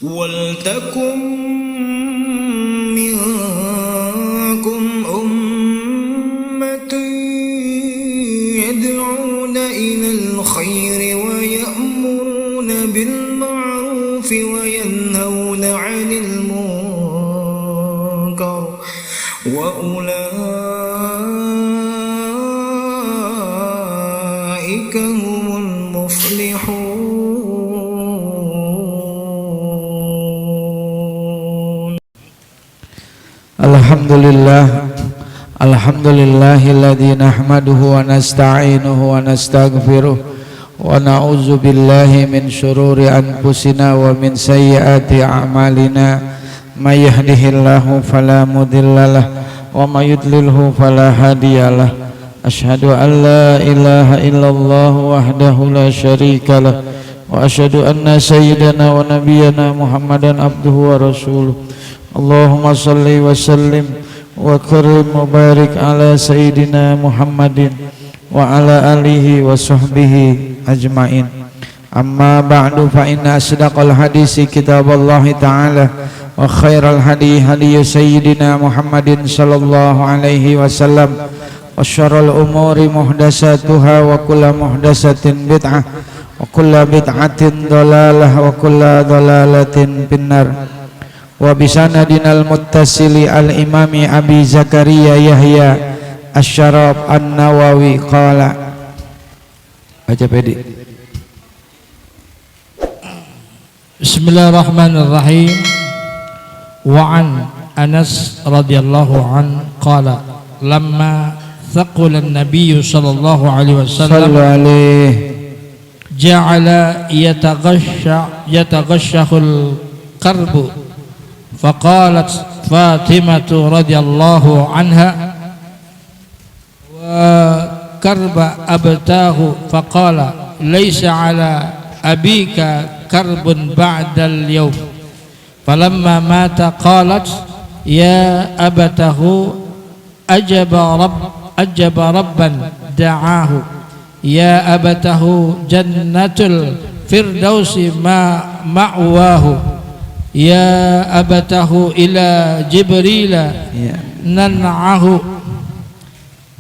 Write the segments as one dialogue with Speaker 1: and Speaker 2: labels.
Speaker 1: Waltakum minkum ummatun yad'una ilal khairi wa ya'muruna bil ma'rufi wa yanhauna 'anil munkar wa ulaika humul muflihun.
Speaker 2: Alhamdulillahilladzi nahmaduhu wa nasta'inuhu wa nastaghfiruh wa na'udzu billahi min syururi anfusina wa min sayyiati a'malina may yahdihillahu fala mudhillalah wa may yudlilhu fala hadiyalah. Asyhadu an la ilaha illallah wahdahu la syarikalah wa asyhadu anna sayyidana wa nabiyyana Muhammadan abduhu wa rasuluh. Allahumma salli wa sallim wa karim mubarik ala sayyidina Muhammadin wa ala alihi wa sahbihi ajmain. Amma ba'du, fa inna asdaqal hadisi kitaballahi ta'ala wa khairal hadi hadi sayyidina Muhammadin sallallahu alaihi wasallam wa syarrul umuri muhdatsatuha wa kullu muhdatsatin bid'ah wa kullu bid'atin dhalalah wa kullu dhalalatin finnar. Wa bisanadinal muttasili al-imami Abi Zakaria Yahya Asy-Syarab An-Nawawi qala. Baca pedi.
Speaker 3: Bismillahirrahmanirrahim. Wa an Anas radhiyallahu an qala lamma thaqala an-nabiy sallallahu alaihi wasallam ja'ala yataghashshahul qarbu فقالت فاطمة رضي الله عنها وكرب أبتاه فقال ليس على أبيك كرب بعد اليوم فلما مات قالت يا أبته أجب ربا دعاه يا أبته جنة الفردوس ما مأواه يا أبته إلى جبريل ننعه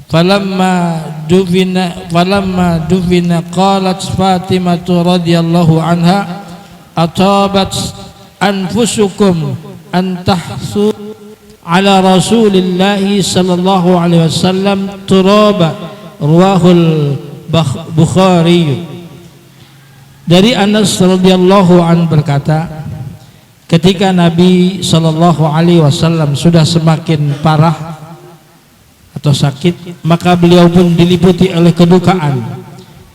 Speaker 3: فلما دفن قالت فاطمة رضي الله عنها أطابت أنفسكم أن تحثوا على رسول الله صلى الله عليه وسلم ترابا رواه البخاري. Dari Anas radhiyallahu an berkata, ketika Nabi sallallahu alaihi wasallam sudah semakin parah atau sakit, maka beliau pun diliputi oleh kedukaan,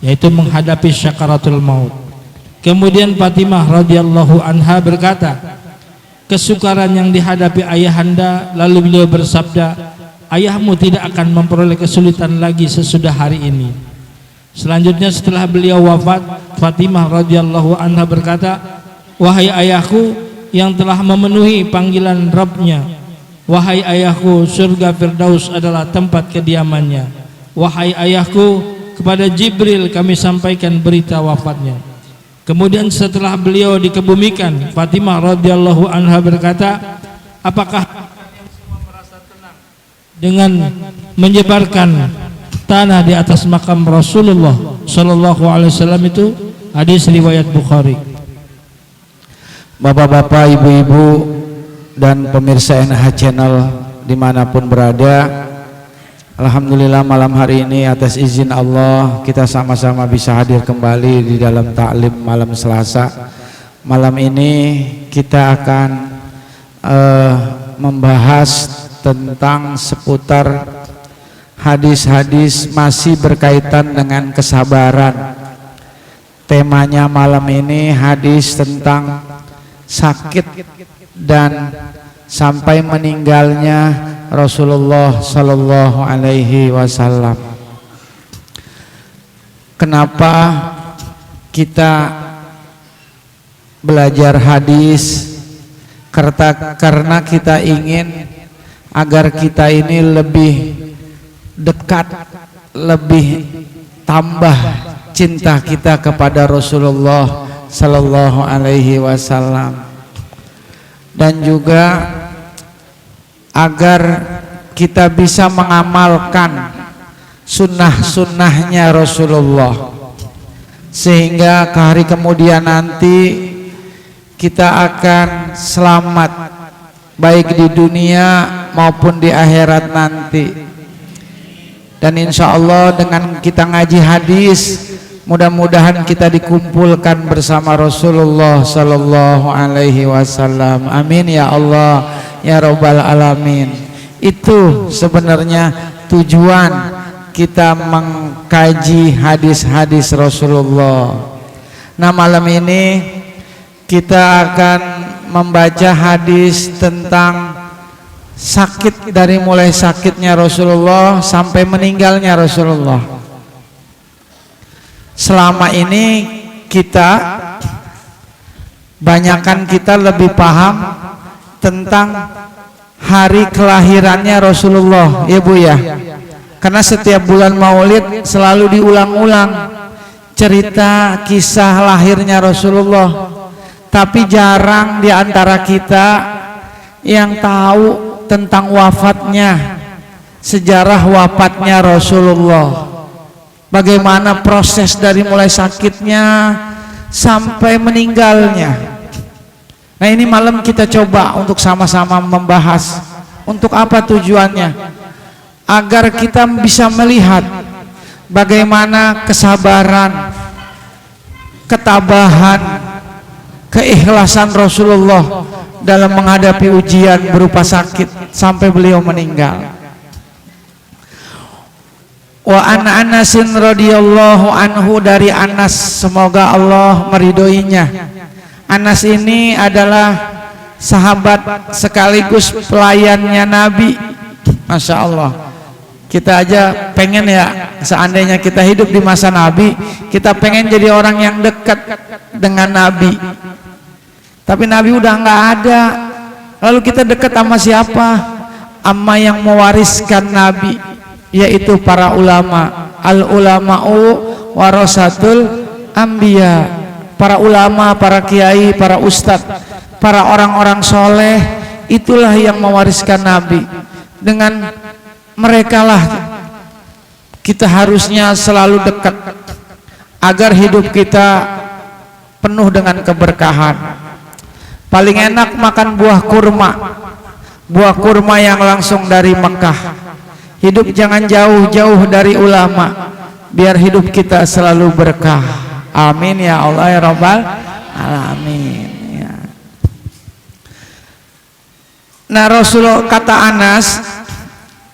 Speaker 3: yaitu menghadapi syakaratul maut. Kemudian Fatimah radhiyallahu anha berkata, kesukaran yang dihadapi ayahanda, lalu beliau bersabda, ayahmu tidak akan memperoleh kesulitan lagi sesudah hari ini. Selanjutnya setelah beliau wafat, Fatimah radhiyallahu anha berkata, wahai ayahku yang telah memenuhi panggilan Rabbnya, wahai ayahku, surga Firdaus adalah tempat kediamannya. Wahai ayahku, kepada Jibril kami sampaikan berita wafatnya. Kemudian setelah beliau dikebumikan, Fatimah radhiyallahu anha berkata, apakah kalian semua merasa tenang dengan menyebarkan tanah di atas makam Rasulullah sallallahu alaihi wasallam itu? Hadis riwayat Bukhari.
Speaker 2: Bapak-bapak, ibu-ibu, dan pemirsa NH Channel dimanapun berada, alhamdulillah malam hari ini atas izin Allah kita sama-sama bisa hadir kembali di dalam taklim malam Selasa. Malam ini kita akan membahas tentang seputar hadis-hadis masih berkaitan dengan kesabaran. Temanya malam ini hadis tentang sakit dan sampai meninggalnya Rasulullah sallallahu alaihi wasallam. Kenapa kita belajar hadis? Karena kita ingin agar kita ini lebih dekat lebih tambah cinta kita kepada Rasulullah sallallahu alaihi wasallam, dan juga agar kita bisa mengamalkan sunnah-sunnahnya Rasulullah, sehingga ke hari kemudian nanti kita akan selamat baik di dunia maupun di akhirat nanti. Dan insya Allah dengan kita ngaji hadis, mudah-mudahan kita dikumpulkan bersama Rasulullah sallallahu alaihi wasallam. Amin ya Allah ya rabbal alamin. Itu sebenarnya tujuan kita mengkaji hadis-hadis Rasulullah. Nah, malam ini kita akan membaca hadis tentang sakit, dari mulai sakitnya Rasulullah sampai meninggalnya Rasulullah. Selama ini banyakkan kita lebih paham tentang hari kelahirannya Rasulullah, ya Bu ya. Karena setiap bulan Maulid selalu diulang-ulang cerita kisah lahirnya Rasulullah, tapi jarang di antara kita yang tahu tentang wafatnya, sejarah wafatnya Rasulullah. Bagaimana proses dari mulai sakitnya sampai meninggalnya. Nah, ini malam kita coba untuk sama-sama membahas. Untuk apa tujuannya? Agar kita bisa melihat bagaimana kesabaran, ketabahan, keikhlasan Rasulullah dalam menghadapi ujian berupa sakit sampai beliau meninggal. Wa an Anasin radhiyallahu anhu, dari Anas, semoga Allah meridhoinya. Anas ini adalah sahabat sekaligus pelayannya Nabi. Masya Allah, kita aja pengen ya, seandainya kita hidup di masa Nabi, kita pengen jadi orang yang dekat dengan Nabi. Tapi Nabi udah nggak ada, lalu kita dekat sama siapa? Sama yang mewariskan Nabi, yaitu para ulama. Al ulama'u warasatul anbiya. Para ulama, para kiai, para ustadz, para orang-orang soleh, itulah yang mewariskan Nabi. Dengan mereka lah kita harusnya selalu dekat, agar hidup kita penuh dengan keberkahan. Paling enak makan buah kurma yang langsung dari Mekah. Hidup jangan jauh-jauh dari ulama, biar hidup kita selalu berkah. Amin ya Allah ya rabbal alamin ya. Nah, Rasulullah, kata Anas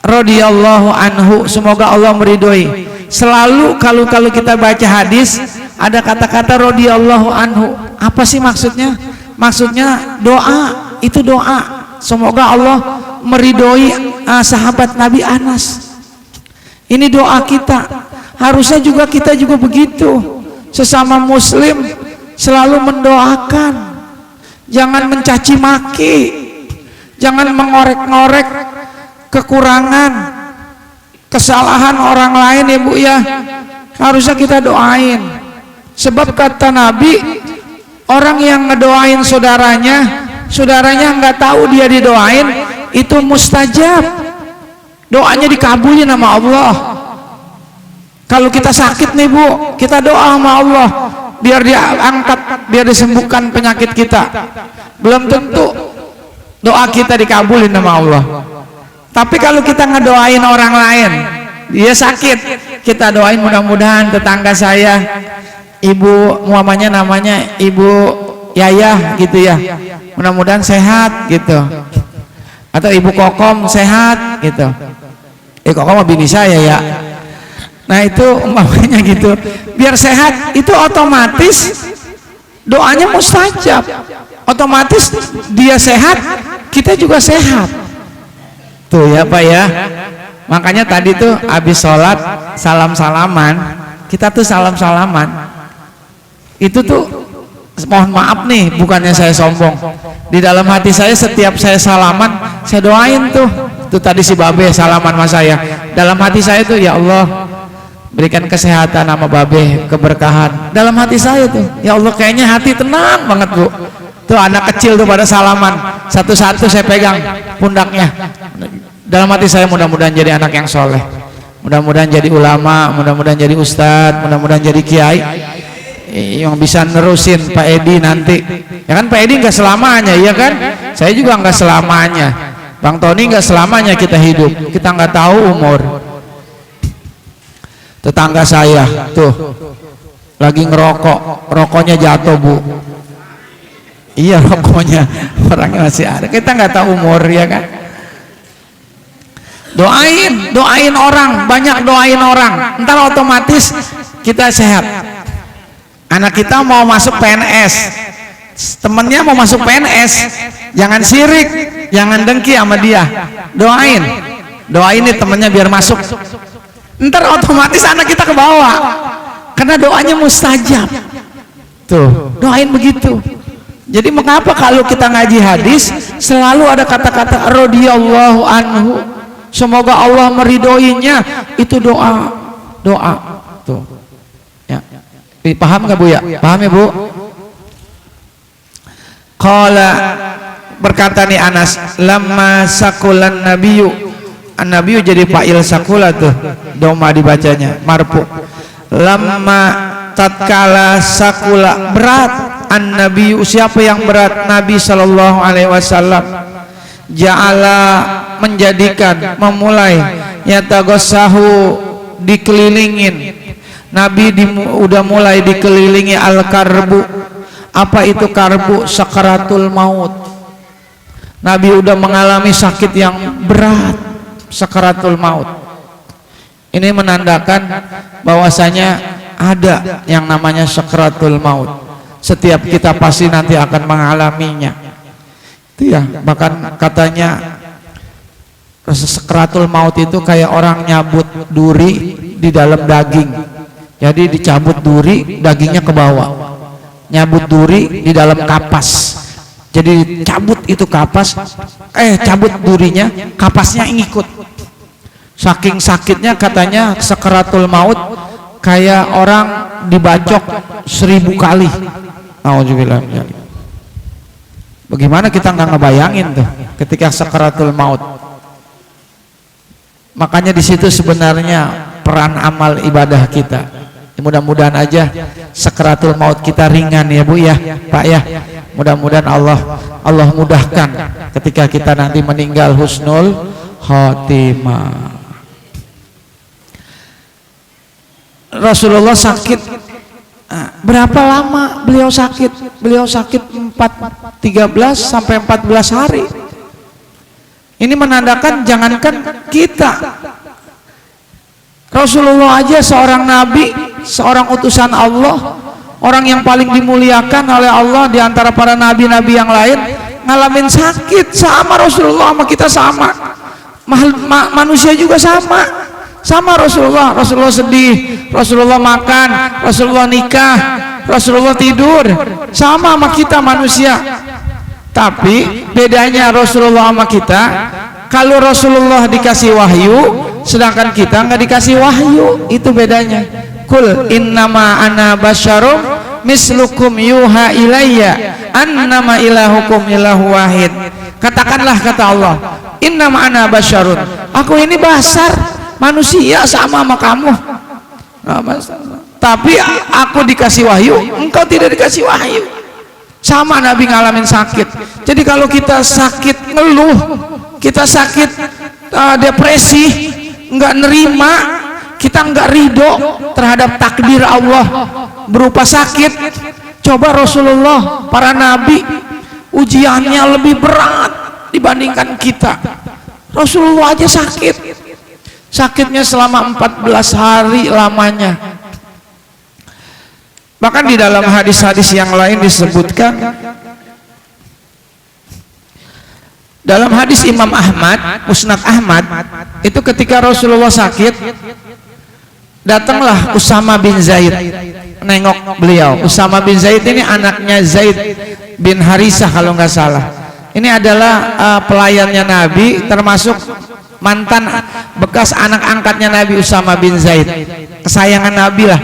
Speaker 2: radhiyallahu anhu, semoga Allah meridhoi, selalu kalau kita baca hadis ada kata-kata radhiyallahu anhu. Apa sih maksudnya? Maksudnya doa, itu doa. Semoga Allah meridhoi sahabat Nabi Anas. Ini doa kita. Harusnya juga kita juga begitu. Sesama muslim selalu mendoakan. Jangan mencaci maki. Jangan mengorek-ngorek kekurangan, kesalahan orang lain ya Bu ya. Harusnya kita doain. Sebab kata Nabi, orang yang ngedoain saudaranya nggak tahu dia didoain, itu mustajab, doanya dikabulin sama Allah. Kalau kita sakit nih Bu, kita doa sama Allah biar dia angkat, biar disembuhkan penyakit kita. Belum tentu doa kita dikabulin sama Allah. Tapi kalau kita ngedoain orang lain, dia sakit, kita doain mudah-mudahan tetangga saya, ibu namanya Ibu Yayah gitu ya, mudah-mudahan sehat gitu, atau Ibu Kokom sehat gitu. Kokom bini saya ya. Nah itu umpamanya gitu, biar sehat, itu otomatis doanya mustajab. Otomatis dia sehat, kita juga sehat. Tuh ya Pak ya. Makanya tadi tuh habis sholat salam-salaman, kita tuh salam-salaman. Itu tuh mohon maaf nih, bukannya saya sombong. Di dalam hati saya setiap saya salaman, saya doain tuh. Itu tadi si Babe salaman sama saya. Dalam hati saya tuh, ya Allah, berikan kesehatan sama babe, keberkahan. Dalam hati saya tuh, ya Allah kayaknya hati tenang banget Bu. Tuh anak kecil tuh pada salaman, satu-satu saya pegang pundaknya. Dalam hati saya mudah-mudahan jadi anak yang soleh, mudah-mudahan jadi ulama, mudah-mudahan jadi ustadz, mudah-mudahan jadi kiai yang bisa nerusin Pak Edi nanti. Ya kan Pak Edi nggak selamanya, ya kan? Saya juga nggak selamanya. Bang Tony nggak selamanya kita hidup, kita nggak tahu umur. Tetangga saya tuh lagi ngerokok, rokoknya jatuh Bu. Iya rokoknya, orangnya masih ada. Kita nggak tahu umur, ya kan? Doain orang, banyak doain orang. Ntar otomatis kita sehat. Anak kita mau masuk PNS, temennya mau masuk PNS, jangan sirik, jangan dengki sama dia. Doain nih temennya biar masuk. Ntar otomatis anak kita ke bawah, karena doanya mustajab. Tuh, doain begitu. Jadi mengapa kalau kita ngaji hadis selalu ada kata-kata radhiyallahu anhu, semoga Allah meridhoinya, itu doa tuh ya. Paham nggak Bu ya? Paham ya Bu? Qala, berkata nih Anas, lamma sakulan nabiyyu, an-nabiyyu jadi fa'il sakula tuh, doma dibacanya marfu. Lamma tatkala sakula, berat, an-nabiyyu, siapa yang berat? Nabi sallallahu alaihi wasallam. Ja'ala, menjadikan, memulai, yatagossahu, dikelilingin. Nabi udah mulai dikelilingi al-karbu. Apa itu karbu? Sakaratul maut. Nabi udah mengalami sakit yang berat, sakaratul maut. Ini menandakan bahwasanya ada yang namanya sakaratul maut. Setiap kita pasti nanti akan mengalaminya. Itu ya, bahkan katanya sakaratul maut itu kayak orang nyabut duri di dalam daging. Jadi dicabut duri, dagingnya ke bawah. Nyabut duri di dalam kapas. Jadi cabut itu kapas, cabut durinya, kapasnya ngikut. Saking sakitnya katanya sakaratul maut kayak orang dibacok 1000 kali. Auzubillah. Bagaimana kita nggak ngebayangin tuh ketika sakaratul maut. Makanya di situ sebenarnya peran amal ibadah kita. Mudah-mudahan aja sakaratul maut kita ringan ya Bu ya, Pak ya. Mudah-mudahan Allah mudahkan ketika kita nanti meninggal husnul khotimah. Rasulullah sakit berapa lama beliau sakit? Beliau sakit 13 sampai 14 hari. Ini menandakan jangankan kita, Rasulullah aja seorang nabi, seorang utusan Allah, orang yang paling dimuliakan oleh Allah di antara para nabi-nabi yang lain, ngalamin sakit. Sama Rasulullah sama kita sama, manusia juga sama Rasulullah. Rasulullah sedih, Rasulullah makan, Rasulullah nikah, Rasulullah tidur, sama kita manusia. Tapi bedanya Rasulullah sama kita, kalau Rasulullah dikasih wahyu, sedangkan kita nggak dikasih wahyu, itu bedanya. Kul innama ana basyarum mislukum yuha ilayya annama ilahukum ilahu wahid. Katakanlah, kata Allah, innama ana basyarun, aku ini basar, manusia sama kamu. Tapi aku dikasih wahyu, engkau tidak dikasih wahyu. Sama Nabi ngalamin sakit. Jadi kalau kita sakit ngeluh, kita sakit depresi, nggak nerima, kita nggak ridho terhadap takdir Allah berupa sakit, coba Rasulullah, para nabi ujiannya lebih berat dibandingkan kita. Rasulullah aja sakitnya selama 14 hari lamanya. Bahkan di dalam hadis-hadis yang lain disebutkan, dalam hadis Imam Ahmad, Musnad Ahmad, itu ketika Rasulullah sakit, datanglah Usama bin Zaid nengok beliau. Usama bin Zaid ini anaknya Zaid bin Harisah kalau nggak salah. Ini adalah pelayannya Nabi, termasuk mantan bekas anak angkatnya Nabi Usama bin Zaid, kesayangan Nabi lah.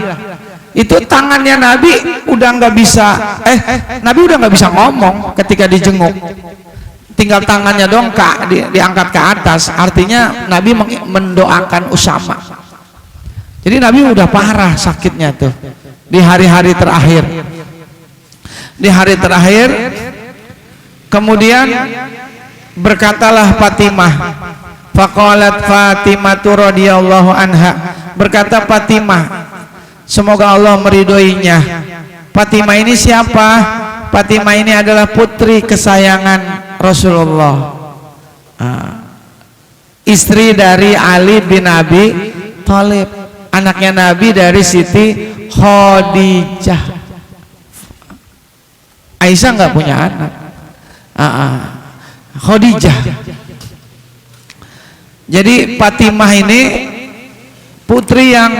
Speaker 2: Itu tangannya Nabi udah nggak bisa, Nabi udah nggak bisa ngomong ketika dijenguk, tinggal tangannya dong diangkat ke atas, artinya Nabi mendoakan Usama. Jadi Nabi udah parah sakitnya tuh di hari-hari terakhir. Di hari terakhir kemudian berkatalah Fatimah, faqalat Fatimatu radhiyallahu anha, berkata Fatimah, semoga Allah meridhoinya. Fatimah ini siapa? Fatimah ini adalah putri kesayangan Rasulullah, istri dari Ali bin Abi Thalib, anaknya Nabi dari Siti Khadijah. Aisyah nggak punya anak, Khadijah. Jadi Fatimah ini putri yang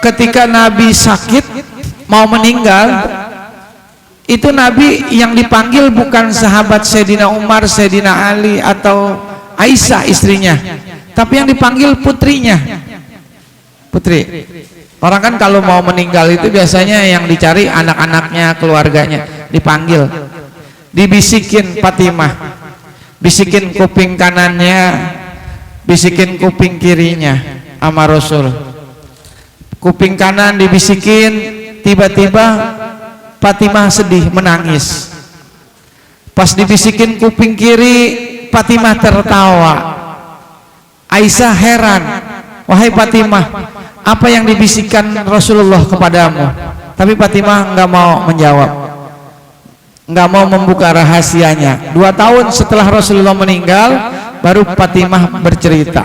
Speaker 2: ketika Nabi sakit mau meninggal, itu Nabi yang dipanggil bukan sahabat Sayyidina Umar, Sayyidina Ali atau Aisyah istrinya, tapi yang dipanggil putrinya. Putri. Orang kan kalau mau meninggal itu biasanya yang dicari anak-anaknya, keluarganya, dipanggil, dibisikin Fatimah, bisikin kuping kanannya, bisikin kuping kirinya sama Rasul. Kuping kanan dibisikin, tiba-tiba Fatimah sedih menangis. Pas dibisikin kuping kiri, Fatimah tertawa. Aisyah heran, wahai Fatimah, apa yang dibisikkan Rasulullah kepadamu? Tapi Fatimah nggak mau menjawab, nggak mau membuka rahasianya. 2 tahun setelah Rasulullah meninggal, baru Fatimah bercerita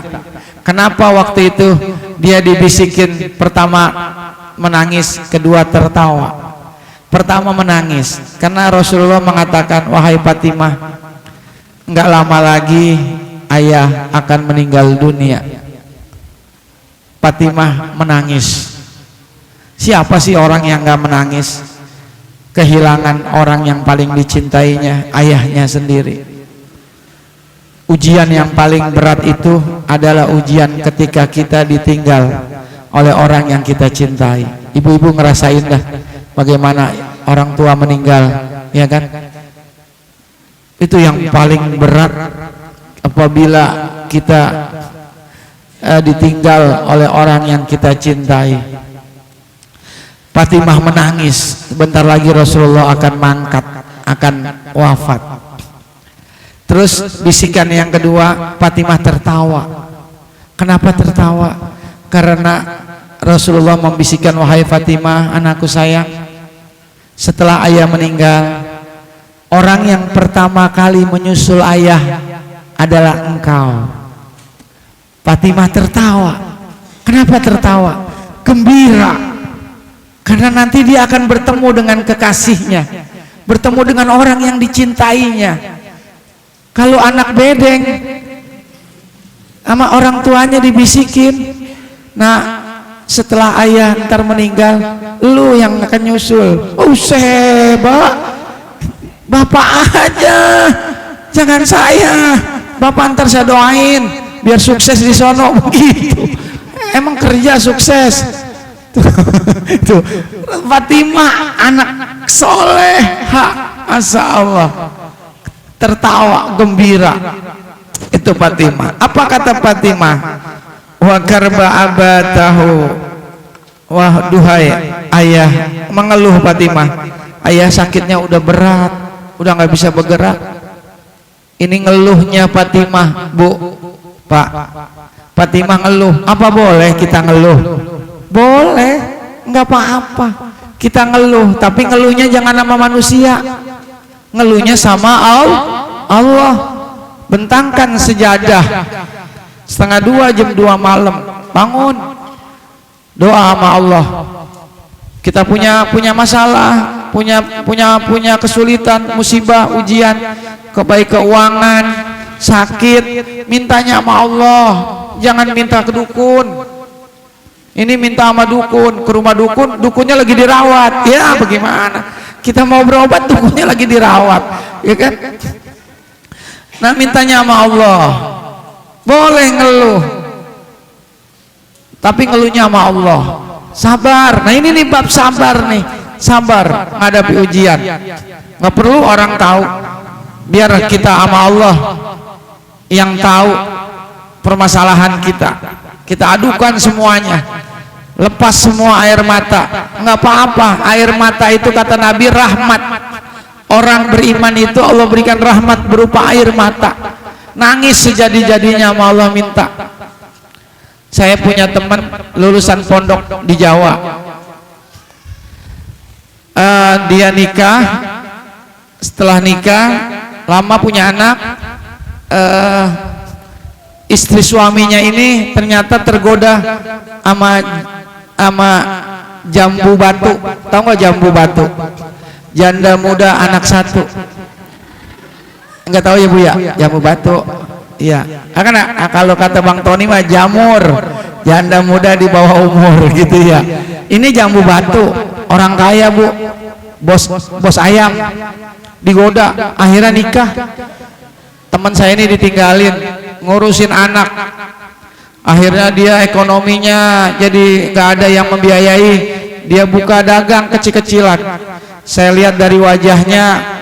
Speaker 2: kenapa waktu itu dia dibisikin. Pertama menangis, kedua tertawa. Pertama menangis karena Rasulullah mengatakan, wahai Fatimah, nggak lama lagi ayah akan meninggal dunia. Fatimah menangis. Siapa sih orang yang nggak menangis? Kehilangan orang yang paling dicintainya, ayahnya sendiri. Ujian yang paling berat itu adalah ujian ketika kita ditinggal oleh orang yang kita cintai. Ibu-ibu ngerasain dah bagaimana orang tua meninggal, ya kan? Itu yang paling berat apabila kita ditinggal oleh orang yang kita cintai. Fatimah menangis. Sebentar lagi Rasulullah akan mangkat, akan wafat. Terus bisikan yang kedua, Fatimah tertawa. Kenapa tertawa? Karena Rasulullah membisikkan, wahai Fatimah, anakku sayang, setelah ayah meninggal, orang yang pertama kali menyusul ayah adalah engkau. Fatimah tertawa. Kenapa tertawa? Gembira. Karena nanti dia akan bertemu dengan kekasihnya, bertemu dengan orang yang dicintainya. Kalau anak bedeng sama orang tuanya dibisikin, nah setelah ayah ntar meninggal, lu yang akan nyusul. Bapak aja, jangan saya. Bapak ntar saya doain biar sukses di sono, begitu. Emang kerja sukses. Tuh, Fatimah anak soleha, masya Allah, tertawa gembira. Itu Fatimah. Apa kata Fatimah? Wa karba abatahu, wah duhai ayah, mengeluh Fatimah. Ayah sakitnya udah berat, udah nggak bisa bergerak. Ini ngeluhnya Fatimah, Bu, Pak. Fatimah ngeluh. Apa boleh kita ngeluh? Boleh, nggak apa-apa. Kita ngeluh, tapi ngeluhnya jangan sama manusia. Ngeluhnya sama Allah. Bentangkan sejadah 1:30 jam 2 malam, bangun, doa sama Allah. Kita punya masalah, punya kesulitan, musibah, ujian, kebaik keuangan, sakit, mintanya sama Allah. Jangan minta ke dukun. Ini minta sama dukun, ke rumah dukun, dukunnya lagi dirawat. Ya bagaimana? Kita mau berobat, dukunnya lagi dirawat, ya kan? Nah mintanya sama Allah. boleh ngeluh, tapi ngeluhnya sama Allah. Sabar. Nah ini nih bab sabar nih, sabar menghadapi ujian. Nggak perlu orang tahu, biar kita sama Allah yang tahu permasalahan kita. Kita adukan semuanya, lepas semua air mata. Nggak apa-apa, air mata itu kata Nabi rahmat. Orang beriman itu Allah berikan rahmat berupa air mata. Nangis sejadi-jadinya sama Allah minta. Saya punya teman lulusan pondok di Jawa. Dia nikah, setelah nikah lama punya anak. Istri suaminya ini ternyata tergoda sama jambu batu. Tahu nggak jambu batu? Janda muda anak satu. Enggak tahu ya Bu ya, jambu batu. Iya. Karena kalau kata Bang Tony mah jamur, janda muda di bawah umur gitu ya. Ini jambu batu, orang kaya Bu, bos ayam, digoda, akhirnya nikah. Teman saya ini ditinggalin, ngurusin anak. Akhirnya dia ekonominya jadi nggak ada yang membiayai. Dia buka dagang kecil-kecilan. Saya lihat dari wajahnya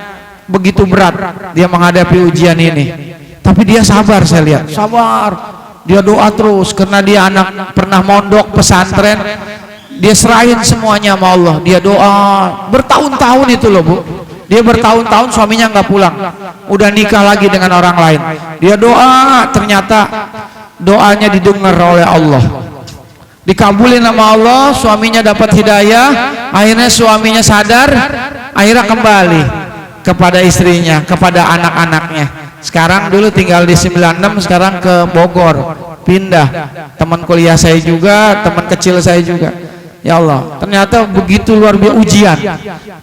Speaker 2: begitu berat dia menghadapi ujian ini. Tapi dia sabar, saya lihat sabar. Dia doa terus karena dia anak pernah mondok pesantren. Dia serahin semuanya sama Allah. Dia doa bertahun-tahun itu loh Bu. Dia bertahun-tahun suaminya nggak pulang, udah nikah lagi dengan orang lain. Dia doa, ternyata doanya didengar oleh Allah, dikabulin sama Allah. Suaminya dapat hidayah, akhirnya suaminya sadar, akhirnya kembali kepada istrinya, kepada anak-anaknya. Sekarang dulu tinggal di 96, sekarang ke Bogor, pindah. Teman kuliah saya juga, teman kecil saya juga. Ya Allah, ternyata begitu luar biasa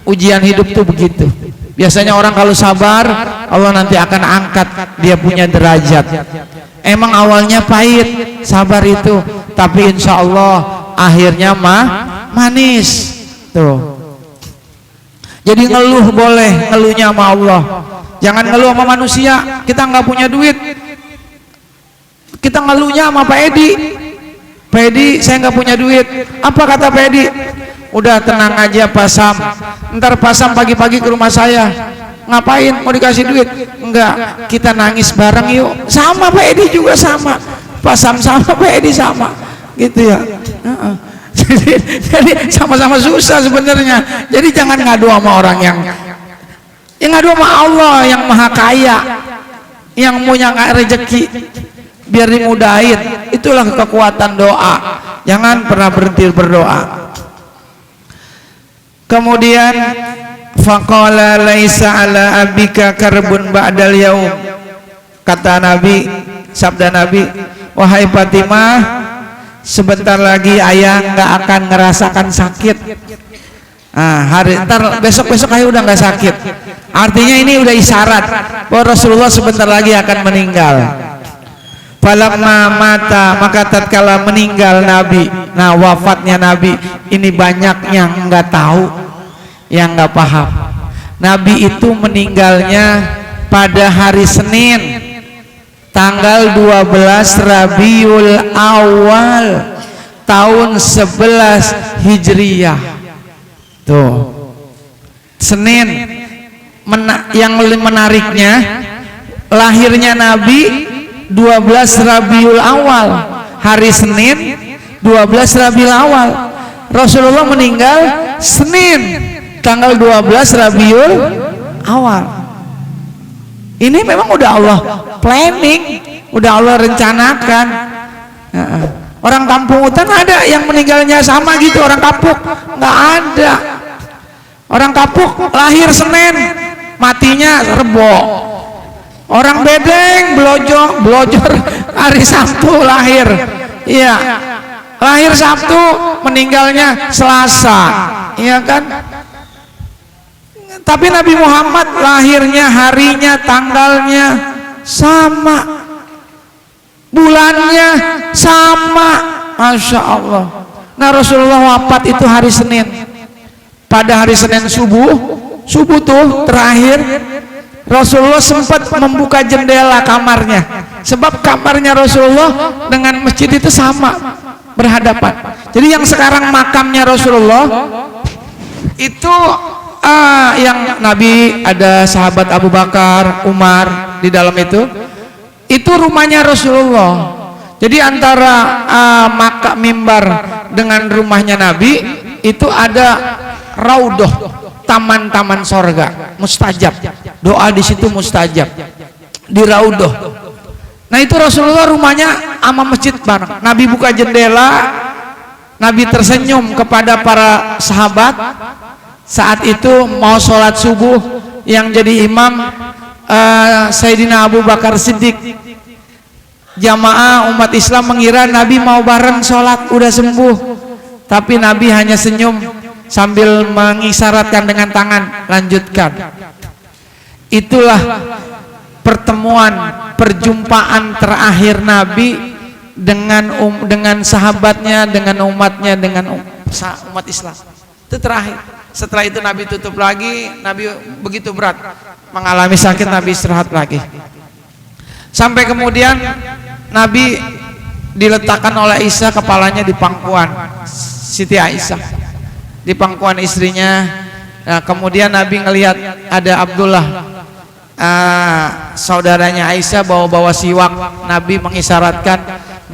Speaker 2: ujian hidup tuh begitu. Biasanya orang kalau sabar, Allah nanti akan angkat dia punya derajat. Emang awalnya pahit sabar itu, tapi insya Allah akhirnya manis tuh. Jadi ngeluh boleh, ngeluhnya sama Allah. Jangan ngeluh sama manusia. Kita nggak punya duit, kita ngeluhnya sama Pak Edi. Pak Edi, saya nggak punya duit. Apa kata Pak Edi? Udah tenang aja Pak Sam, ntar Pak Sam pagi-pagi ke rumah saya. Ngapain? Mau dikasih duit? Enggak, kita nangis bareng yuk. Sama Pak Edi juga sama, Pak Sam sama, Pak Edi sama, gitu ya. Jadi sama-sama susah sebenarnya. Jadi jangan ngadu sama orang yang ngadu sama Allah yang maha kaya, yang punya rezeki, biar dimudahin. Itulah kekuatan doa. Jangan pernah berhenti berdoa. Kemudian faqala laisa ala abika karbun ba'dal yaum. Kata Nabi, sabda Nabi, wahai Fatimah, sebentar lagi ayah nggak akan ngerasakan sakit. Besok ayah udah nggak sakit. Artinya ini udah isyarat bahwa Rasulullah sebentar lagi akan meninggal. Falamma mata, maka tatkala meninggal Nabi, nah wafatnya Nabi ini banyak yang nggak tahu, yang nggak paham. Nabi itu meninggalnya pada hari Senin, tanggal 12 Rabiul Awal tahun 11 Hijriyah. Tuh, Senin. Yang menariknya, lahirnya Nabi 12 Rabiul Awal, hari Senin 12 Rabiul Awal. Rasulullah meninggal Senin tanggal 12 Rabiul Awal. Ini memang udah Allah planning, udah Allah rencanakan. Orang kampung hutan ada yang meninggalnya sama gitu, orang kapuk nggak ada. Orang kapuk lahir Senin, matinya Rebo. Orang bedeng belojor hari Sabtu lahir. Iya, lahir Sabtu, meninggalnya Selasa, iya kan? Tapi Nabi Muhammad lahirnya, harinya, tanggalnya sama, bulannya sama, Masya Allah. Nah Rasulullah wafat itu hari Senin. Pada hari Senin subuh tuh terakhir, Rasulullah sempat membuka jendela kamarnya sebab kamarnya Rasulullah dengan masjid itu sama, berhadapan. Jadi yang sekarang makamnya Rasulullah itu yang Nabi ada sahabat Abu Bakar, Umar di dalam itu rumahnya Rasulullah. Jadi antara makam mimbar dengan rumahnya Nabi itu ada raudhah, taman-taman sorga, mustajab. Doa di situ mustajab di raudhah. Nah itu Rasulullah rumahnya sama masjid bareng. Nabi buka jendela, Nabi tersenyum kepada para sahabat. Saat itu mau sholat subuh, yang jadi imam Sayyidina Abu Bakar Siddiq. Jamaah umat Islam mengira Nabi mau bareng sholat, udah sembuh, tapi Nabi hanya senyum sambil mengisyaratkan dengan tangan, lanjutkan. Itulah pertemuan, perjumpaan terakhir Nabi dengan sahabatnya, dengan umatnya, dengan umat Islam. Itu terakhir. Setelah itu Nabi tutup lagi. Nabi begitu berat mengalami sakit, Nabi istirahat lagi. Sampai kemudian Nabi diletakkan oleh Aisyah kepalanya di pangkuan Siti Aisyah, di pangkuan istrinya. Nah, kemudian Nabi ngelihat ada Abdullah, saudaranya Aisyah, bawa siwak. Nabi mengisyaratkan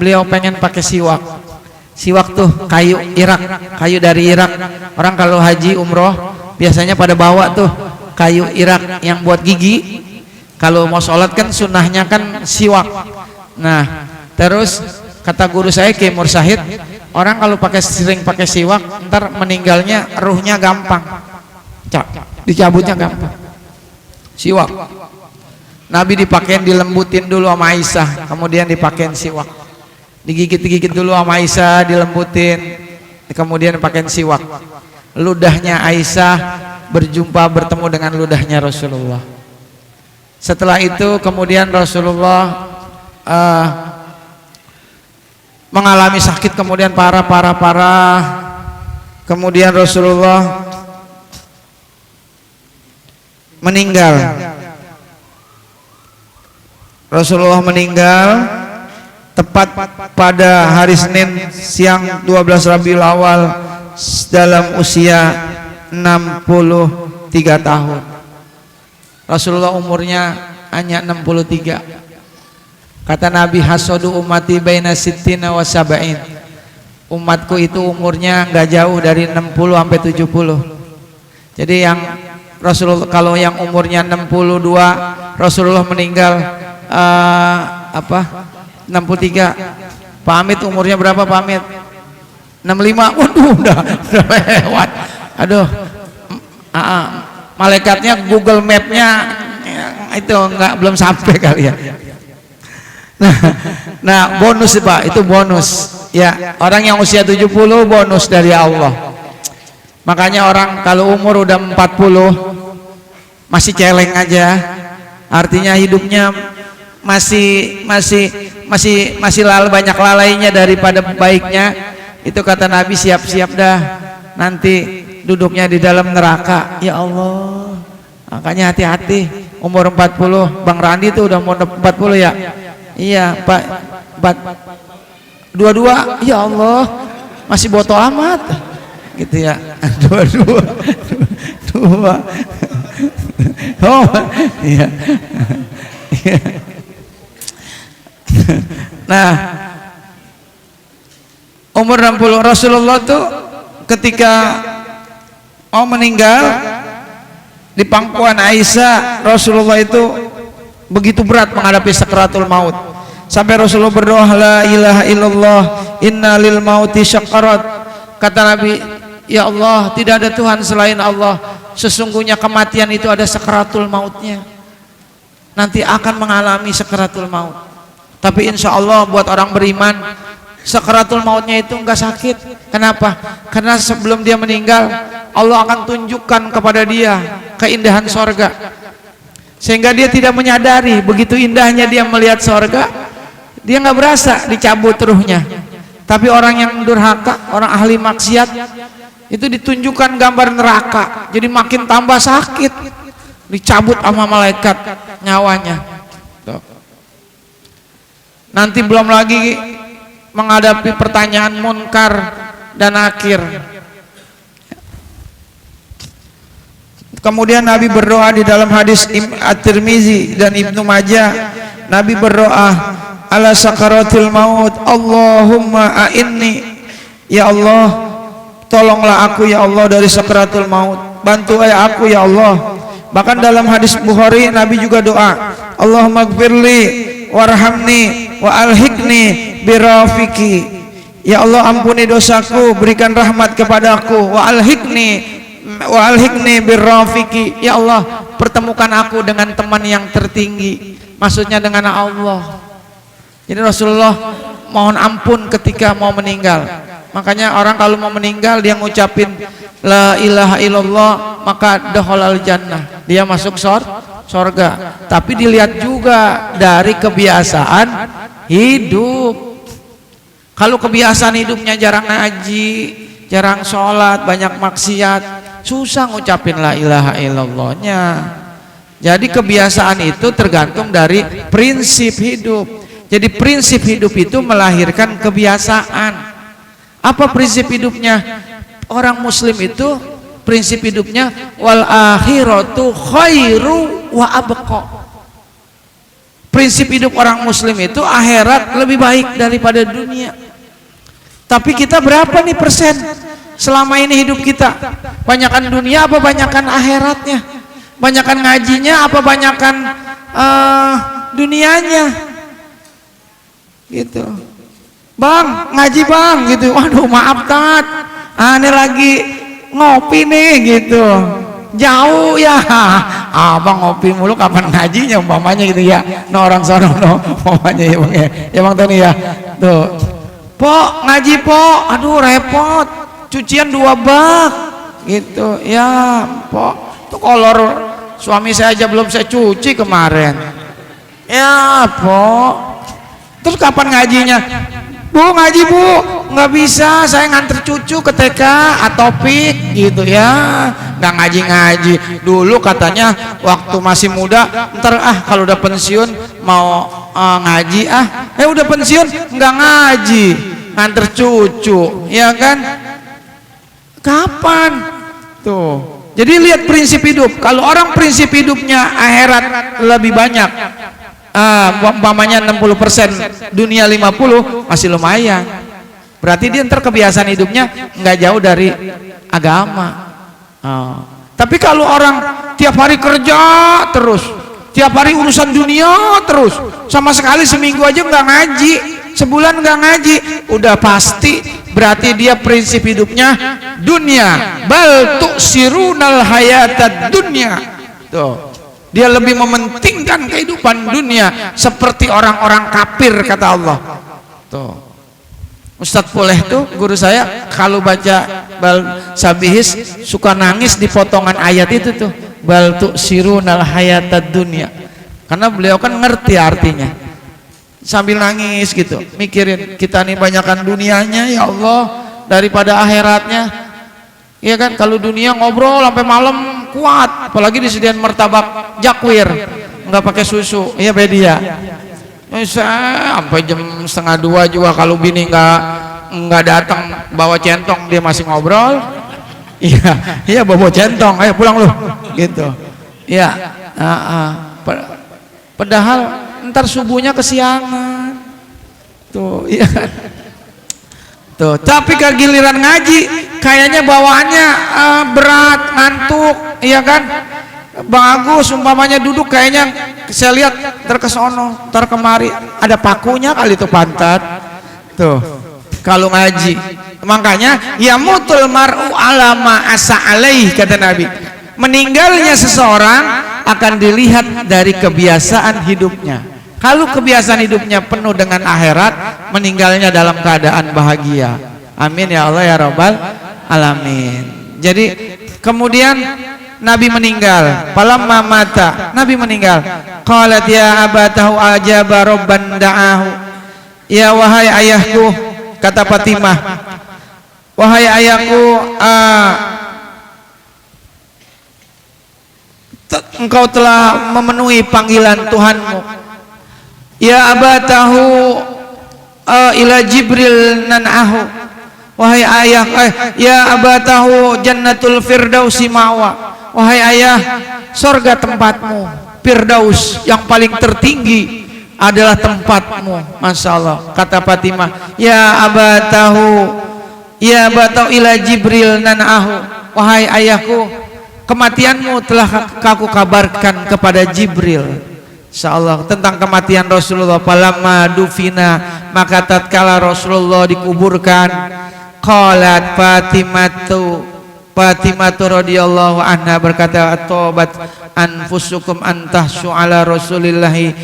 Speaker 2: beliau pengen pakai siwak. Siwak tuh kayu Irak, kayu dari Irak. Orang kalau haji umroh biasanya pada bawa tuh kayu Irak yang buat gigi. Kalau mau sholat kan sunnahnya kan siwak. Nah terus kata guru saya Ki Mursahid, orang kalau sering pakai siwak ntar meninggalnya ruhnya gampang, dicabutnya gampang. Siwak Nabi dipakein, dilembutin dulu sama Aisyah, kemudian dipakein siwak, digigit dulu sama Aisyah, dilembutin, kemudian dipakein siwak. Ludahnya Aisyah bertemu dengan ludahnya Rasulullah. Setelah itu kemudian Rasulullah mengalami sakit, kemudian parah. Kemudian Rasulullah meninggal. Rasulullah meninggal tepat pada hari Senin siang 12 Rabiul Awal dalam usia 63 tahun. Rasulullah umurnya hanya 63. Kata Nabi, hasadu ummati baina sittina wa sab'in. Umatku itu umurnya nggak jauh dari 60 sampai 70. Jadi yang Rasulullah, kalau yang umurnya 62, Rasulullah meninggal 63. Pamit umurnya berapa pamit? 65. Waduh, udah lewat. Aduh. Malaikatnya Google Map-nya itu belum sampai kali ya. Nah bonus Pak, itu bonus ya. Orang yang usia 70 bonus dari Allah. Makanya orang kalau umur udah 40 masih celeng aja, artinya hidupnya masih banyak lalainya daripada baiknya. Itu kata Nabi, siap-siap dah nanti duduknya di dalam neraka. Ya Allah, makanya hati-hati. Umur 40, Bang Randi tuh udah mau 40 ya? Iya Pak, 22. Ya Allah, masih botol amat gitu ya. 22. Oh iya. Nah umur 60 Rasulullah tuh ketika mau meninggal di pangkuan Aisyah, Rasulullah itu begitu berat menghadapi sakaratul maut, sampai Rasulullah berdoa, la ilaha illallah inna lil mauti syakarat. Kata Nabi, ya Allah, tidak ada Tuhan selain Allah, sesungguhnya kematian itu ada sakaratul mautnya, nanti akan mengalami sakaratul maut. Tapi insya Allah buat orang beriman sakaratul mautnya itu enggak sakit. Kenapa? Karena sebelum dia meninggal Allah akan tunjukkan kepada dia keindahan sorga, sehingga dia tidak menyadari begitu indahnya dia melihat sorga, dia nggak berasa dicabut ruhnya. Tapi orang yang durhaka, orang ahli maksiat, itu ditunjukkan gambar neraka, jadi makin tambah sakit, dicabut sama malaikat nyawanya. Nanti belum lagi menghadapi pertanyaan munkar dan nakir. Kemudian Nabi berdoa di dalam hadis At-Tirmizi dan Ibnu Majah. Nabi berdoa ala sakaratil maut, Allahumma a'inni, ya Allah tolonglah aku ya Allah dari sakaratul maut, bantu aku ya Allah. Bahkan dalam hadis Bukhari Nabi juga doa, Allahumma gfirli warhamni wa alhiqni birafiki, ya Allah ampuni dosaku, berikan rahmat kepadaku, wa alhiqni birrafiki, ya Allah pertemukan aku dengan teman yang tertinggi, maksudnya dengan Allah. Jadi Rasulullah mohon ampun ketika mau meninggal. Makanya orang kalau mau meninggal dia ngucapin la ilaha illallah, maka dakhalal jannah, dia masuk surga. Tapi dilihat juga dari kebiasaan hidup. Kalau kebiasaan hidupnya jarang ngaji, jarang sholat, banyak maksiat, susah ngucapin la ilaha illallahnya. Jadi kebiasaan itu tergantung dari prinsip hidup. Jadi prinsip hidup itu melahirkan kebiasaan. Apa prinsip hidupnya? Orang muslim itu prinsip hidupnya wal akhiratu khairu wa abqa. Prinsip hidup orang muslim itu akhirat lebih baik daripada dunia. Tapi kita berapa nih persen selama ini hidup kita? Banyakan dunia apa banyakan akhiratnya? Banyakan ngajinya apa banyakan dunianya? Gitu. Bang, ngaji bang gitu. Waduh, maaf tat, aneh lagi ngopi nih gitu. Jauh ya. Abang ngopi mulu kapan ngajinya umpamanya gitu ya. No orang sono no umpamanya ya bang ya. Ya bang Tony ya. Tuh. Po, ngaji po. Aduh repot. Cucian 2 bak gitu. Ya, po. Tuh kolor suami saya aja belum saya cuci kemarin. Ya, po. Terus kapan ngajinya? Bu ngaji bu, nggak bisa, saya nganter cucu ke TK atopik gitu ya, nggak ngaji. Dulu katanya waktu masih muda, ntar kalau udah pensiun mau ngaji udah pensiun nggak ngaji, nganter cucu, ya kan? Kapan? Tuh. Jadi lihat prinsip hidup. Kalau orang prinsip hidupnya akhirat lebih banyak, umpamanya 60%, dunia 50, masih lumayan. Berarti dia ntar kebiasaan hidupnya nggak jauh dari agama. Tapi kalau orang tiap hari kerja terus, tiap hari urusan dunia terus, sama sekali seminggu aja nggak ngaji, sebulan nggak ngaji, udah pasti berarti dia prinsip hidupnya dunia. Bal tu'sirunal hayatad dunya. Tuh. Dia lebih mementingkan kehidupan dunia seperti orang-orang kafir kata Allah. Tuh. Ustadz Puleh tuh guru saya kalau baca bal sabihis suka nangis di potongan ayat itu tuh. Bal tu'sirunal hayatad dunya. Karena beliau kan ngerti artinya. Sambil nangis gitu, mikirin kita nih banyakkan dunianya ya Allah daripada akhiratnya. Iya kan, kalau dunia ngobrol sampai malam kuat, apalagi disediain martabak jakwir nggak pakai susu, iya bedia. Sampai jam 1:30 juga kalau bini nggak datang bawa centong dia masih ngobrol. Iya bawa centong, ayo pulang lu, gitu. Iya, padahal ntar subuhnya kesiangan, tuh, iya. Tuh, tapi ke giliran ngaji kayaknya bawaannya berat, ngantuk, iya kan? Bang Agus umpamanya duduk kayaknya saya lihat terkesono, terkemari ada pakunya kali itu pantat. Tuh, kalau ngaji. Makanya ya mutul mar'u alama asa alaih kata Nabi. Meninggalnya seseorang akan dilihat dari kebiasaan hidupnya. Kalau kebiasaan hidupnya penuh dengan akhirat, meninggalnya dalam keadaan bahagia. Amin ya Allah ya Rabbal alamin. Jadi kemudian Nabi meninggal. Falamma mata, Nabi meninggal. Qalat ya abatahu ajaba rabban da'ahu. Ya wahai ayahku, kata Fatimah, wahai ayahku, engkau telah memenuhi panggilan Tuhanmu. Ya abatahu ila Jibril nan'ahu, wahai ayah, ya abatahu jannatul firdausi ma'wa, wahai ayah, surga tempatmu, firdaus yang paling tertinggi adalah tempatmu. Masya Allah. Kata Fatimah, ya abatahu ila Jibril nan'ahu, wahai ayahku, kematianmu telah aku kabarkan kepada Jibril. Insyaallah, tentang kematian Rasulullah. Falamma dufina, maka tatkala Rasulullah dikuburkan, qalat Fatimatu radhiyallahu anha berkata, atobat anfusukum antahsu ala Rasulillahi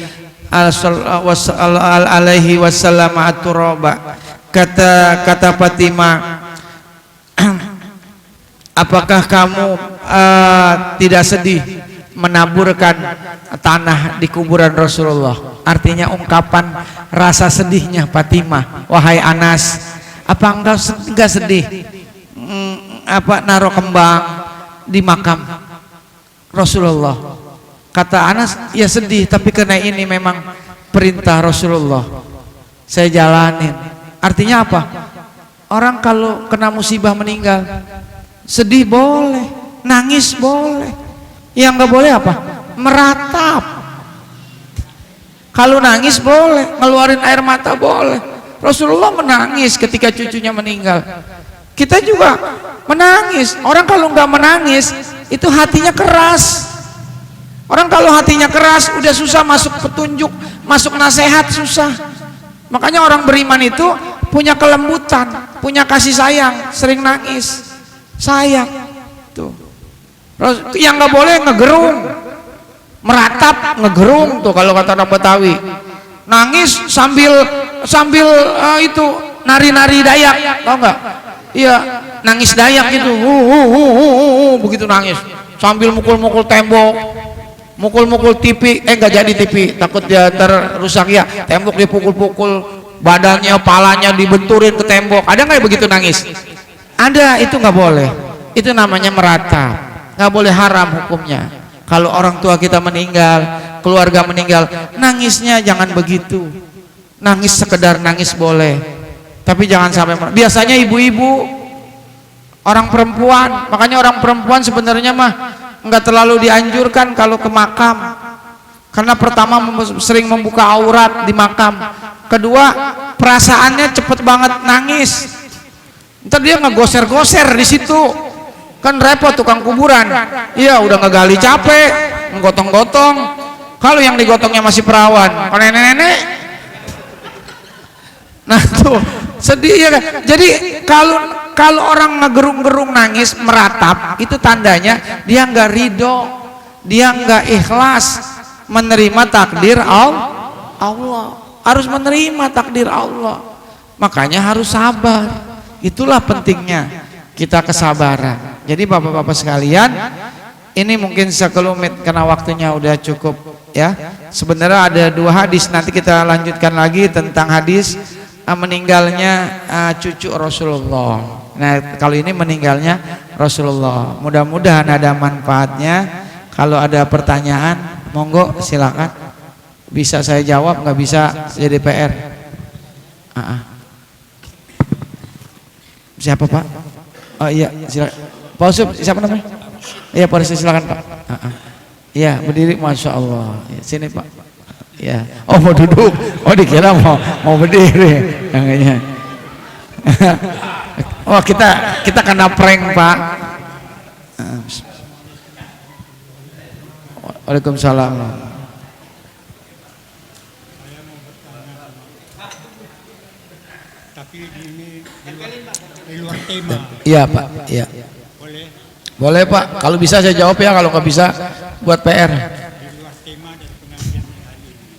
Speaker 2: alaihi wasallam aturaba. Kata Fatimah, apakah kamu tidak sedih menaburkan tanah di kuburan Rasulullah? Artinya ungkapan rasa sedihnya Fatimah. Wahai Anas, apa engkau enggak sedih naruh kembang di makam Rasulullah? Kata Anas, ya sedih, tapi karena ini memang perintah Rasulullah, saya jalanin. Artinya apa? Orang kalau kena musibah meninggal, sedih boleh, nangis boleh. Yang nggak boleh apa? Meratap. Kalau nangis boleh, ngeluarin air mata boleh. Rasulullah menangis ketika cucunya meninggal. Kita juga menangis. Orang kalau nggak menangis, itu hatinya keras. Orang kalau hatinya keras, udah susah masuk petunjuk, masuk nasihat susah. Makanya orang beriman itu punya kelembutan, punya kasih sayang, sering nangis, sayang. Tuh. Yang nggak boleh ngegerung, meratap, ngegerung tuh kalau kata orang Betawi. Nangis sambil itu nari-nari Dayak, tau nggak? Iya, nangis Dayak gitu, begitu nangis, sambil mukul-mukul tembok, mukul-mukul TV, nggak jadi TV, takut dia terusak ya. Tembok dipukul-pukul, badannya, palanya dibenturin ke tembok. Ada nggak begitu nangis? Ada, itu nggak boleh. Itu namanya meratap. Nggak boleh, haram hukumnya. Kalau orang tua kita meninggal, keluarga meninggal, nangisnya jangan begitu. Nangis sekedar nangis boleh, tapi jangan sampai. Biasanya ibu-ibu, orang perempuan, makanya orang perempuan sebenarnya mah nggak terlalu dianjurkan kalau ke makam, karena pertama sering membuka aurat di makam, kedua perasaannya cepet banget nangis, ntar dia ngegoser-goser di situ. Kan repot tukang kuburan. Iya, udah ngegali capek, menggotong-gotong. Kalau yang digotongnya masih perawan, kalau nenek-nenek, nah tuh sedih ya kan. Jadi kalau orang ngegerung-gerung nangis, meratap, itu tandanya dia nggak ridho, dia nggak ikhlas menerima takdir Allah. Harus menerima takdir Allah. Makanya harus sabar. Itulah pentingnya kita kesabaran. Jadi bapak-bapak sekalian, ini mungkin sekelumit karena waktunya udah cukup ya. Sebenarnya ada 2 hadis, nanti kita lanjutkan lagi tentang hadis meninggalnya cucu Rasulullah. Nah, kalau ini meninggalnya Rasulullah. Mudah-mudahan ada manfaatnya. Kalau ada pertanyaan, monggo silakan. Bisa saya jawab, nggak bisa jadi PR. Siapa Pak? Oh iya, silakan. Pak Usep, siapa namanya? Iya, Pak Usep, silakan Pak. Iya, berdiri, Masya Allah. Sini Pak. Ya. Oh, mau duduk. Oh, dikira mau berdiri. Oh, kita kena prank Pak. Waalaikumsalam.
Speaker 4: Tapi ini di luar tema.
Speaker 2: Iya Pak. Iya. Boleh Pak, kalau bisa saya jawab ya, kalau nggak bisa buat PR.
Speaker 4: Di luar tema dari pengajian hari ini,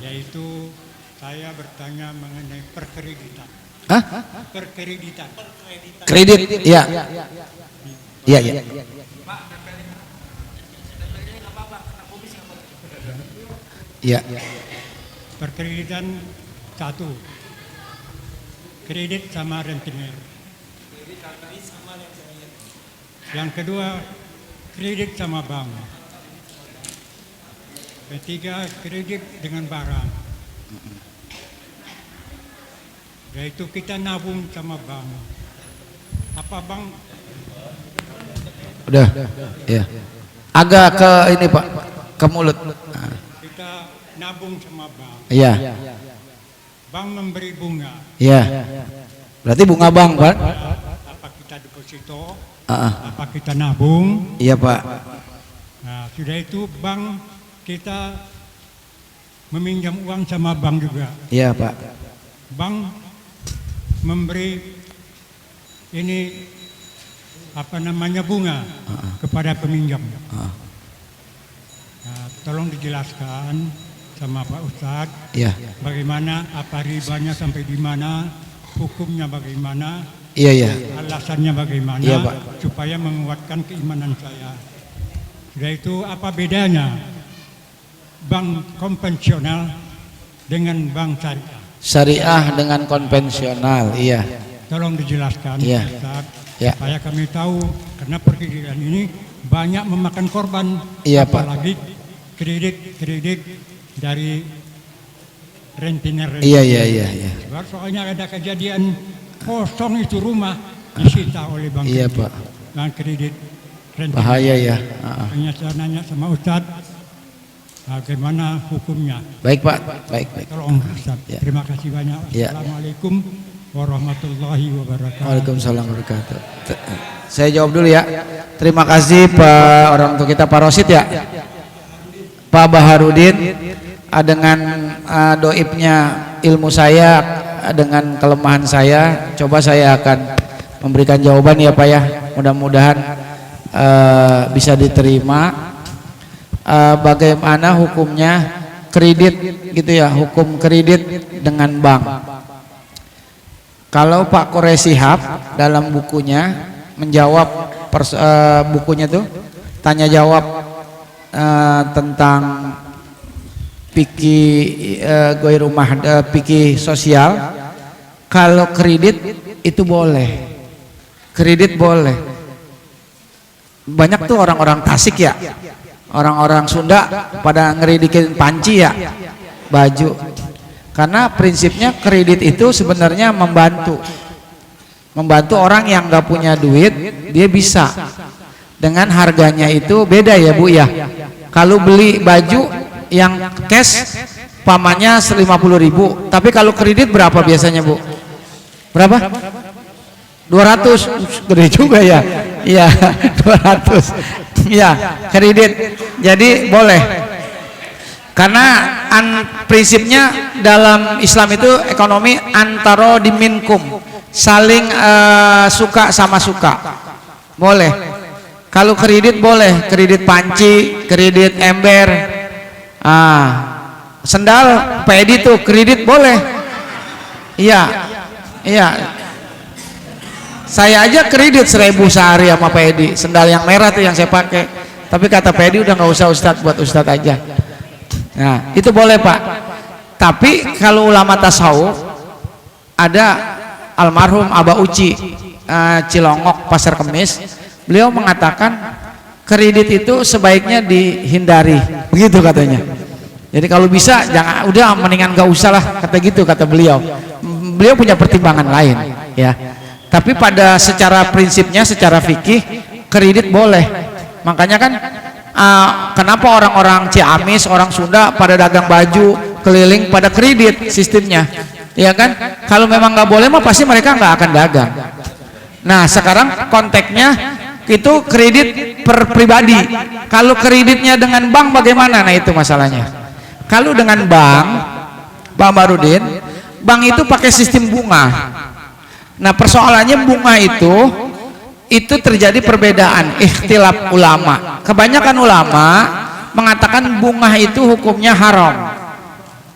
Speaker 4: yaitu saya bertanya mengenai perkreditan. Perkreditan.
Speaker 2: Kredit, iya. Iya. Iya.
Speaker 4: Perkreditan 1, kredit sama rentenir. Yang kedua, kredit sama bank. Ketiga, kredit dengan barang. yaitu kita nabung sama bank. Apa bank?
Speaker 2: Udah, ya. Agak ke ini Pak, ke mulut.
Speaker 4: Kita nabung sama bank.
Speaker 2: Iya.
Speaker 4: Bank memberi bunga.
Speaker 2: Iya. Berarti bunga bank Pak?
Speaker 4: Apa kita deposito?
Speaker 2: Ah,
Speaker 4: Apa kita nabung?
Speaker 2: iya Pak.
Speaker 4: Nah, sudah itu bank kita meminjam uang sama bank juga.
Speaker 2: Iya Pak.
Speaker 4: Bank memberi ini apa namanya bunga kepada peminjam. Nah, tolong dijelaskan sama Pak Ustadz
Speaker 2: Iya.
Speaker 4: bagaimana, apa ribanya sampai di mana, hukumnya bagaimana,
Speaker 2: Iya, iya.
Speaker 4: alasannya bagaimana,
Speaker 2: Iya, Pak.
Speaker 4: supaya menguatkan keimanan saya. Sudah itu apa bedanya bank konvensional dengan bank syariah?
Speaker 2: Syariah dengan konvensional, iya.
Speaker 4: Tolong dijelaskan,
Speaker 2: Iya.
Speaker 4: Ustaz,
Speaker 2: Ya.
Speaker 4: supaya kami tahu, karena perkreditan ini banyak memakan korban,
Speaker 2: Iya, Pak.
Speaker 4: apalagi kredit dari rentenir.
Speaker 2: Iya, iya, iya, iya.
Speaker 4: Sebab soalnya ada kejadian kosong itu rumah disita oleh bank
Speaker 2: Iya,
Speaker 4: kredit.
Speaker 2: Pak.
Speaker 4: Bank kredit rentenir.
Speaker 2: Bahaya ya.
Speaker 4: Makanya saya nanya sama Ustaz, bagaimana hukumnya?
Speaker 2: Baik Pak, baik, baik.
Speaker 4: Tolong Ustaz.
Speaker 2: Ya.
Speaker 4: Terima kasih banyak.
Speaker 2: Ya.
Speaker 4: Assalamualaikum warahmatullahi wabarakatuh.
Speaker 2: Waalaikumsalam warahmatullahi wabarakatuh. Saya jawab dulu ya. Terima kasih Pak orang tua kita Pak Rosid ya. Pak Baharudin, dengan doibnya ilmu saya, dengan kelemahan saya, coba saya akan memberikan jawaban ya Pak ya. Mudah-mudahan bisa diterima. Bagaimana hukumnya kredit gitu ya, hukum kredit dengan bank. Kalau Pak Quraish Shihab dalam bukunya menjawab bukunya tuh tanya jawab tentang fikih goir rumah fikih sosial, kalau kredit itu boleh, kredit boleh. Banyak tuh orang-orang Tasik ya, orang-orang Sunda pada ngeridikin panci ya, baju. Karena prinsipnya kredit itu sebenarnya membantu orang yang nggak punya duit, dia bisa dengan harganya itu beda ya Bu ya. Kalau beli baju yang cash pamannya 50.000, tapi kalau kredit berapa biasanya Bu? Berapa? 200, gede juga ya. Iya, 200. Iya, kredit. Jadi boleh. Karena prinsipnya dalam Islam itu ekonomi antara diminkum, saling suka sama suka. Boleh. Kalau kredit boleh, kredit panci, kredit ember. Sendal pedi tuh kredit boleh. Iya. Iya. Saya aja kredit 1.000 sehari sama pedi, sendal yang merah tuh yang saya pakai. Tapi kata pedi udah nggak usah Ustadz, buat Ustadz aja. Nah itu boleh Pak. Tapi kalau ulama tasawuf ada almarhum Aba Uci Cilongok Pasar Kemis, beliau mengatakan kredit itu sebaiknya dihindari, begitu katanya. Jadi kalau bisa jangan, udah mendingan nggak usah lah, kata gitu kata beliau. Beliau punya pertimbangan lain ya. Tapi pada secara prinsipnya, secara fikih kredit boleh. Makanya kan kenapa orang-orang Ciamis, orang Sunda pada dagang baju keliling pada kredit sistemnya, ya kan? Kalau memang nggak boleh mah pasti mereka nggak akan dagang. Nah sekarang konteksnya itu kredit per pribadi. Kalau kreditnya dengan bank bagaimana? Nah itu masalahnya. Kalau dengan bank, Pak Barudin, bank itu pakai sistem bunga. Nah persoalannya bunga itu terjadi perbedaan ikhtilaf ulama. Kebanyakan ulama mengatakan bunga itu hukumnya haram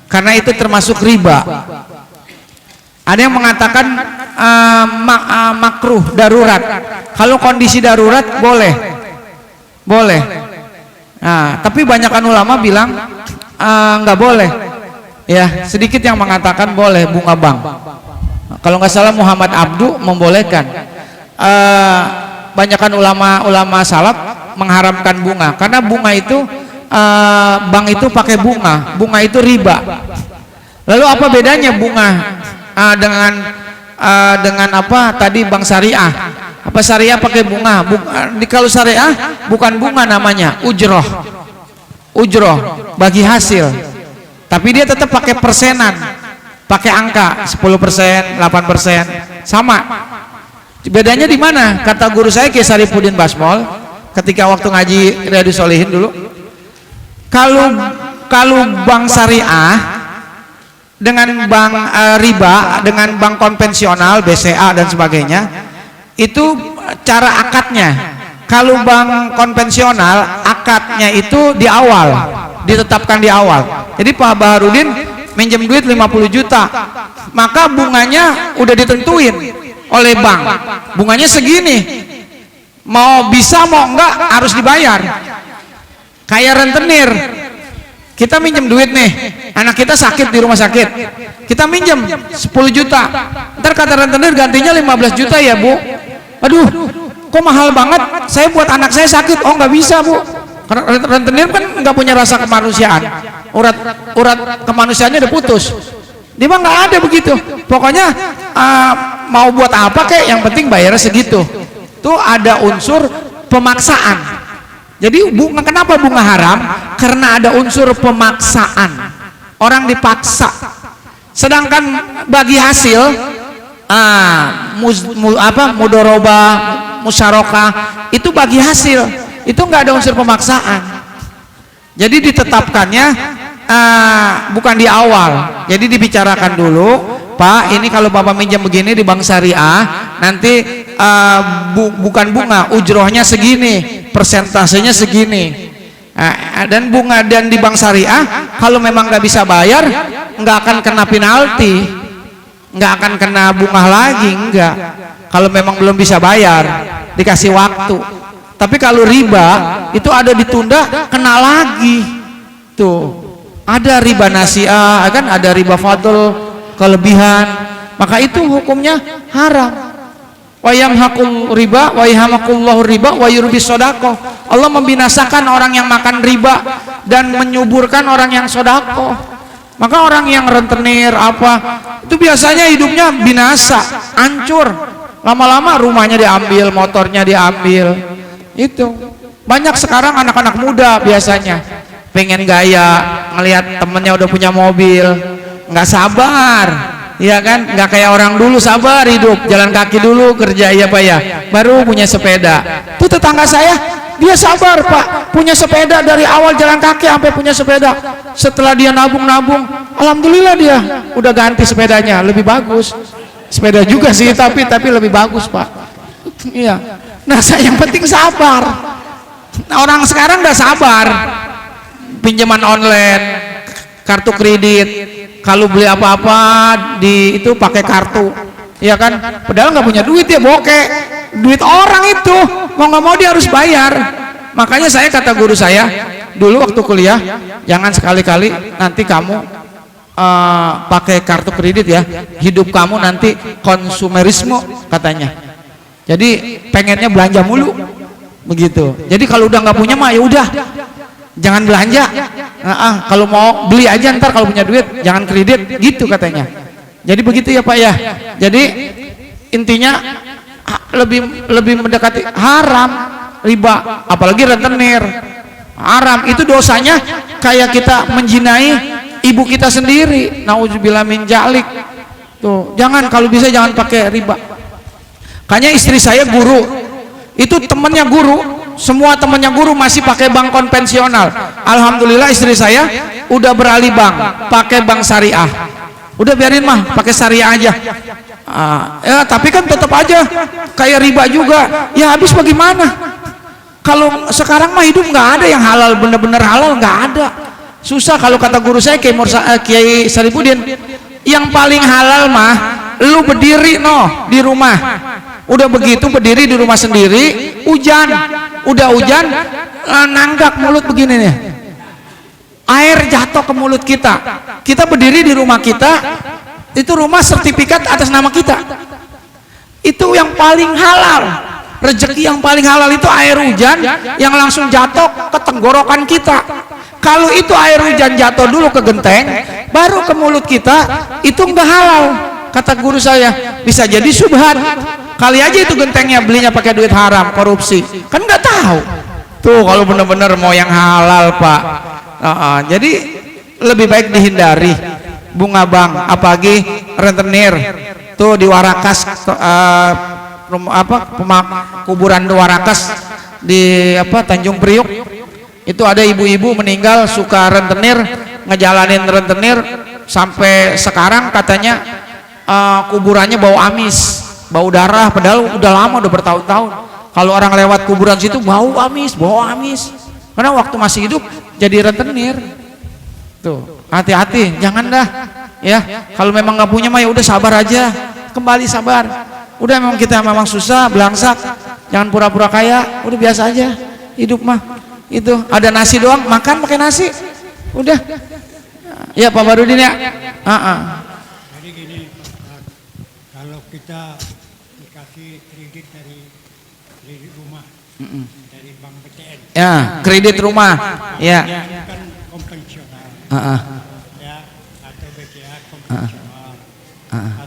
Speaker 2: karena itu termasuk riba. Ada yang mengatakan makruh, darurat. Kalau kondisi darurat boleh. Nah, tapi banyakan ulama bilang nggak boleh. Ya, sedikit yang mengatakan boleh bunga bank. Kalau nggak salah Muhammad Abdu membolehkan. Banyakan ulama salaf mengharamkan bunga karena bunga itu bank itu pakai bunga itu riba. Lalu apa bedanya bunga dengan apa tadi bank syariah. Apa syariah pakai bunga? Kalau syariah bukan bunga namanya, ujroh bagi hasil. Tapi dia tetap pakai persenan, pakai angka 10%, 8%, sama. Bedanya di mana? Kata guru saya Kiai Sarifuddin Basmol ketika waktu ngaji Riyadhus Shalihin dulu, kalau bank syariah dengan bank riba, dengan bank konvensional BCA dan sebagainya, itu cara akadnya. Kalau bank konvensional akadnya itu di awal, ditetapkan di awal. Jadi Pak Baharudin minjem duit 50 juta, maka bunganya udah ditentuin oleh bank, bunganya segini, mau bisa mau enggak harus dibayar. Kayak rentenir, kita minjem duit nih, anak kita sakit di rumah sakit, kita minjem 10 juta, ntar kata rentenir gantinya 15 juta ya Bu. Aduh, kok mahal banget, saya buat anak saya sakit. Oh nggak bisa Bu, karena rentenir kan nggak punya rasa kemanusiaan, urat kemanusiaannya udah putus. Dia mah nggak ada begitu, pokoknya mau buat apa kek, yang penting bayarnya segitu. Tuh ada unsur pemaksaan. Jadi bunga, kenapa bunga haram? Karena ada unsur pemaksaan, orang dipaksa. Sedangkan bagi hasil mudoroba, musyarakah, itu bagi hasil, itu nggak ada unsur pemaksaan. Jadi ditetapkannya bukan di awal. Jadi dibicarakan dulu, Pak, ini kalau Bapak minjam begini di bank syariah, nanti bukan bunga, ujrohnya segini, persentasenya segini. Dan bunga dan di bank syariah kalau memang nggak bisa bayar, nggak akan kena penalti, nggak akan kena bunga lagi, enggak. Kalau memang belum bisa bayar, dikasih waktu. Tapi kalau riba itu ada ditunda, kena lagi. Tuh, ada riba nasiah, kan ada riba fadl, kelebihan, maka itu hukumnya haram. Wa yamhaqul riba wa yahmaqullahu riba wa yurbis shadaqah. Allah membinasakan orang yang makan riba dan menyuburkan orang yang sedekah. Maka orang yang rentenir apa itu biasanya hidupnya binasa, hancur. Lama-lama rumahnya diambil, motornya diambil. Itu banyak sekarang anak-anak muda biasanya pengen gaya, ngelihat temennya udah punya mobil, nggak sabar, iya kan? Nggak kayak orang dulu sabar hidup, jalan kaki dulu, kerja ya Pak ya, baru punya sepeda. Tuh tetangga saya, dia sabar Pak, punya sepeda dari awal jalan kaki sampai punya sepeda. Setelah dia nabung-nabung, alhamdulillah dia udah ganti sepedanya, lebih bagus. Sepeda juga sih, tapi lebih bagus Pak. Iya. Nah, yang penting sabar. Nah, orang sekarang udah sabar. Pinjaman online, kartu kredit, kalau beli apa-apa di itu pakai kartu, ya kan? Padahal nggak punya duit ya, bokeh. Duit orang itu mau nggak mau dia harus bayar. Makanya saya kata guru saya dulu waktu kuliah, jangan sekali-kali nanti kamu pakai kartu kredit ya, hidup kamu nanti konsumerisme katanya. Jadi pengennya belanja mulu begitu. Jadi kalau udah nggak punya mah ya udah jangan belanja. Kalau mau beli aja, ntar kalau punya duit jangan kredit gitu katanya. Jadi begitu ya Pak ya. Jadi intinya lebih mendekati haram riba, apalagi rentenir. Haram itu dosanya kayak kita menjinai ibu kita sendiri. Nauzubillah min dzalik. Tuh, jangan, kalau bisa jangan pakai riba. Kayaknya istri saya guru, itu temennya guru, semua temennya guru masih pakai bank konvensional. Alhamdulillah istri saya udah beralih bank, pakai bank syariah. Udah biarin mah, pakai syariah aja. Ya tapi kan tetap aja kayak riba juga. Ya habis bagaimana? Kalau sekarang mah hidup nggak ada yang halal, bener-bener halal nggak ada. Susah. Kalau kata guru saya Kiai Sarifuddin, yang paling halal mah lu berdiri di rumah. Udah begitu berdiri di rumah sendiri, hujan, udah hujan, nanggak mulut begini nih, air jatuh ke mulut kita. Kita berdiri di rumah kita, itu rumah sertifikat atas nama kita. Itu yang paling halal. Rezeki yang paling halal itu air hujan yang langsung jatuh ke tenggorokan kita. Kalau itu air hujan jatuh dulu ke genteng, baru ke mulut kita, itu enggak halal. kata guru saya, bisa jadi subhat. Kali aja itu gentengnya belinya pakai duit haram, korupsi, kan nggak tahu tuh. Kalau bener-bener mau yang halal Pak, jadi lebih baik dihindari bunga bank, apalagi rentenir tuh di Warakas, kuburan di Warakas di Tanjung Priuk itu ada ibu-ibu meninggal suka rentenir, ngejalanin rentenir sampai sekarang katanya kuburannya bau amis, bau darah, padahal udah lama, udah bertahun-tahun. Kalau orang lewat kuburan situ bau amis, karena waktu masih hidup jadi rentenir. Tuh, hati-hati, jangan dah ya. Kalau memang nggak punya mah ya udah sabar aja, kembali sabar. Udah memang kita memang susah, belangsak, jangan pura-pura kaya, udah biasa aja hidup mah. Itu ada nasi doang, makan pakai nasi, udah. Ya Pak Barudin ya.
Speaker 4: Jadi gini, kalau kita dikasih kredit dari kredit rumah, dari Bank BTN,
Speaker 2: Ya, kredit rumah, ya.
Speaker 4: ini kan konvensional, ya, atau BCA konvensional,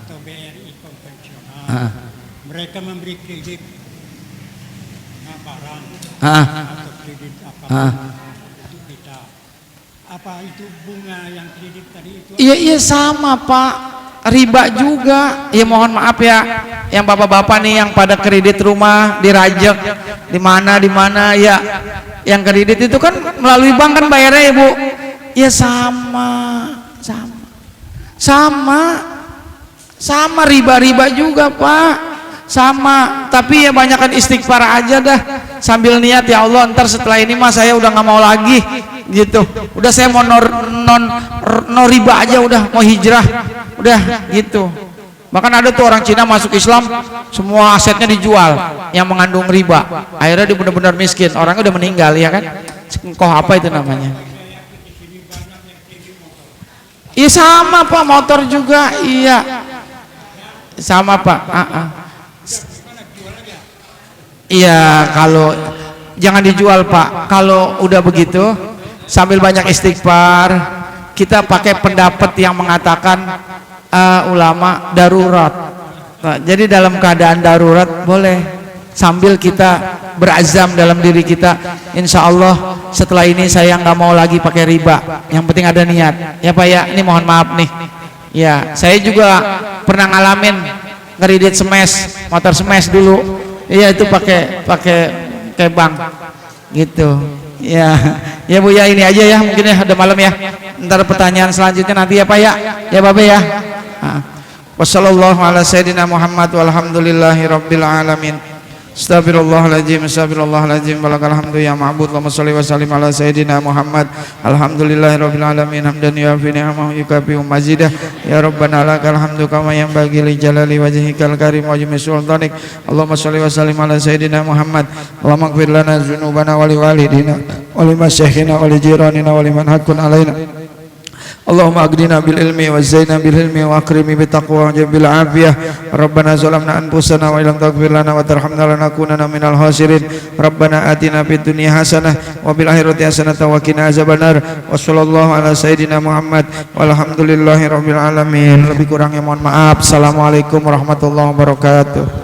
Speaker 4: atau BRI konvensional. Mereka memberi kredit barang atau kredit apa untuk kita. Apa itu bunga yang kredit tadi itu?
Speaker 2: Iya sama Pak, riba juga. Ya mohon maaf ya, yang bapak-bapak nih yang pada kredit rumah dirajek di mana ya, yang kredit itu kan melalui bank kan bayarnya Ibu. Ya sama riba juga Pak. Sama, tapi ya banyakkan istighfar aja dah sambil niat, ya Allah ntar setelah ini mah saya udah nggak mau lagi gitu, udah saya mau no riba aja, udah mau hijrah udah gitu. Bahkan ada tuh orang Cina masuk Islam semua asetnya dijual yang mengandung riba, akhirnya dia benar-benar miskin, orangnya udah meninggal ya kan. Kok apa itu namanya? Iya sama Pak, motor juga iya sama Pak. Iya, kalau jangan dijual Pak. Kalau udah begitu sambil banyak istighfar, kita pakai pendapat yang mengatakan ulama darurat. Nah, jadi dalam keadaan darurat boleh sambil kita berazam dalam diri kita, insya Allah setelah ini saya nggak mau lagi pakai riba, yang penting ada niat ya Pak ya. Ini mohon maaf nih ya, saya juga pernah ngalamin kredit smash, motor smash dulu. Iya itu pakai bank gitu ya. Ya Bu ya, ini aja ya mungkin ya, udah malam ya. Ntar pertanyaan selanjutnya nanti ya Pak ya, ya Bapak ya. Wassallallahu ala sayyidina Muhammad walhamdulillahi rabbil alamin. Astagfirullahaladzim, astagfirullahaladzim, walakal hamdu ya ma'bud. Allahumma sholli wa sallim ala sayyidina Muhammad. Alhamdulillahi rabbil alamin, hamdan yuafi ni'amahu yukafi mazidah. Ya Rabbana lakal hamdu kama yanbaghi li jalali wajhikal karim wa jami sultanik. Allahumma sholli wa sallim ala sayyidina Muhammad. Allahumma ighfir lana dzunubana wa li walidina wa li masyayikhina wa li jiranina wa liman haqqun alaina. Allahumma aghdina bil ilmi wa zaina bil hilmi wa akrimi bit taqwa wa bil afiyah. Rabbana zalamna anfusana wa illam taghfir lana wa tarhamna lanakunanna minal khasirin. Rabbana atina fid dunya hasanah wa bil akhirati hasanah wa qina azabannar. Wa sallallahu ala sayyidina Muhammad walhamdulillahi rabbil alamin. Lebih kurangnya mohon maaf. Assalamualaikum warahmatullahi wabarakatuh.